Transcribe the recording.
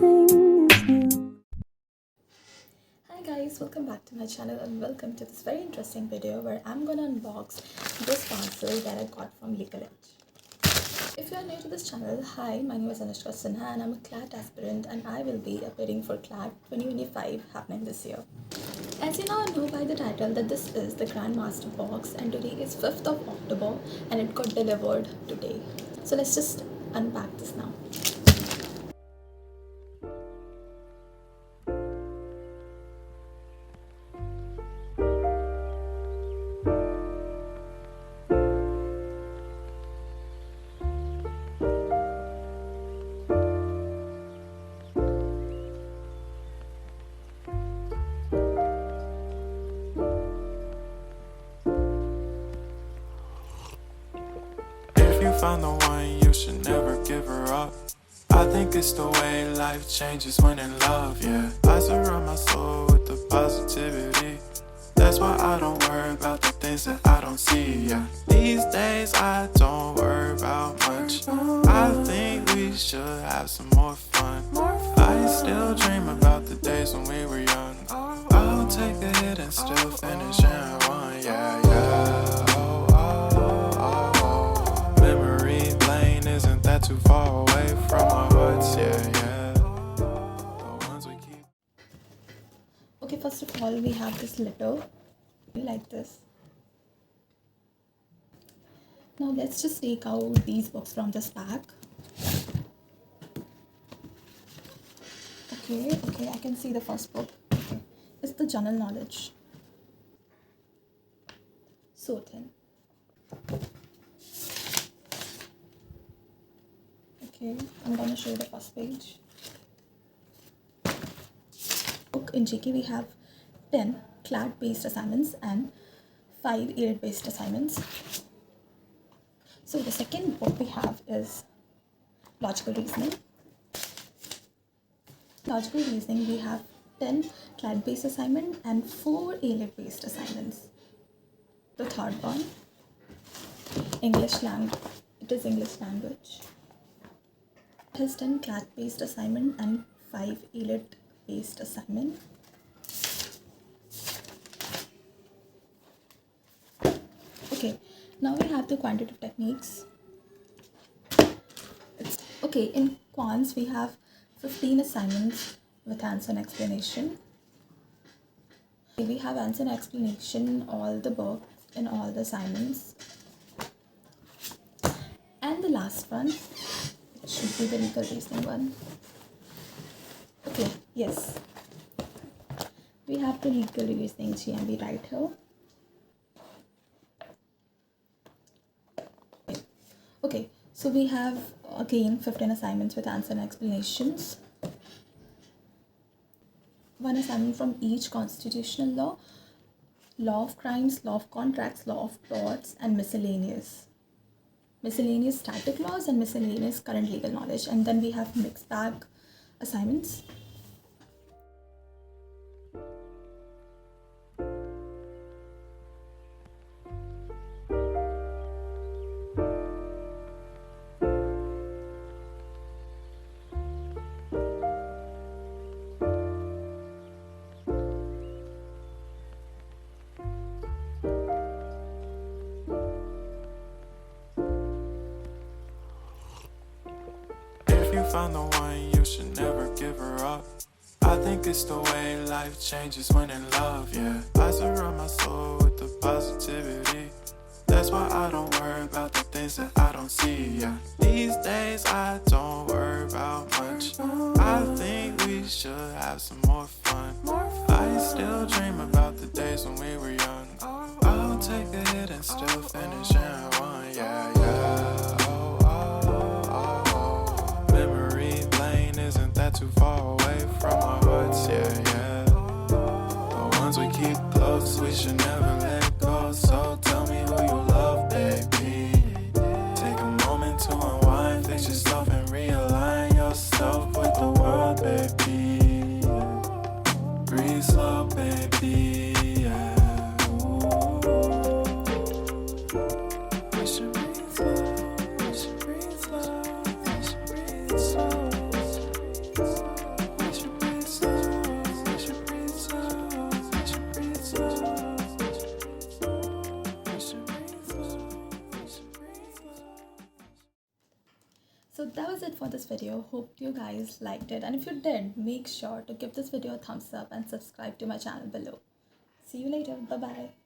everything is new. Hi guys, welcome back to my channel and welcome to this very interesting video where I'm gonna unbox this parcel that I got from legaledge. If you are new to this channel, hi, my name is Anushka Sinha and I'm a CLAT aspirant and I will be appearing for CLAT 2025 happening this year. As you now know by the title that this is the Grandmaster box and today is 5th of October and it got delivered today. So let's just unpack this now. Found the one, you should never give her up. I think it's the way life changes when in love, yeah. I surround my soul with the positivity. That's why I don't worry about the things that I don't see, yeah. These days I don't worry about much. I think we should have some more fun. I still dream about the days when we were young. I'll take a hit and still finish in one, yeah, yeah. Too far away from our hearts, yeah. The ones we keep. Okay, first of all, we have this letter like this. Now let's just take out these books from this pack. Okay, I can see the first book. Okay, it's the general knowledge. So thin. Okay, I'm gonna show you the first page. Book in GK we have 10 CLAT based assignments and 5 AILET based assignments. So the second book we have is logical reasoning. Logical reasoning we have 10 CLAT based assignment and 4 AILET based assignments. The third one, English language. It is English language. Has 10 CLAT based assignment and 5 AILET based assignment. Okay, now we have the quantitative techniques. Okay, in quants we have 15 assignments with answer and explanation. We have answer and explanation all the books in all the assignments. And the last one should be the legal reasoning one. Okay, yes. We have the legal reasoning GMB right here. Okay, so we have again 15 assignments with answer and explanations. One assignment from each constitutional law, law of crimes, law of contracts, law of torts, and miscellaneous static laws and miscellaneous current legal knowledge. And then we have mixed bag assignments. Found the one, you should never give her up. I think it's the way life changes when in love, yeah. I surround my soul with the positivity. That's why I don't worry about the things that I don't see, yeah. These days I don't worry about much. I think we should have some more fun. I still dream about the days when we were young. I'll take a hit and still finish in one, yeah, yeah. Too far away from our hearts, yeah, yeah. The ones we keep close, we should never let go. So tell me who you love, baby. Take a moment to unwind, fix yourself and realign yourself with the world, baby. Breathe slow, baby, yeah. We should breathe slow. So that was it for this video. Hope you guys liked it, and if you did, make sure to give this video a thumbs up and subscribe to my channel below. See you later. Bye bye.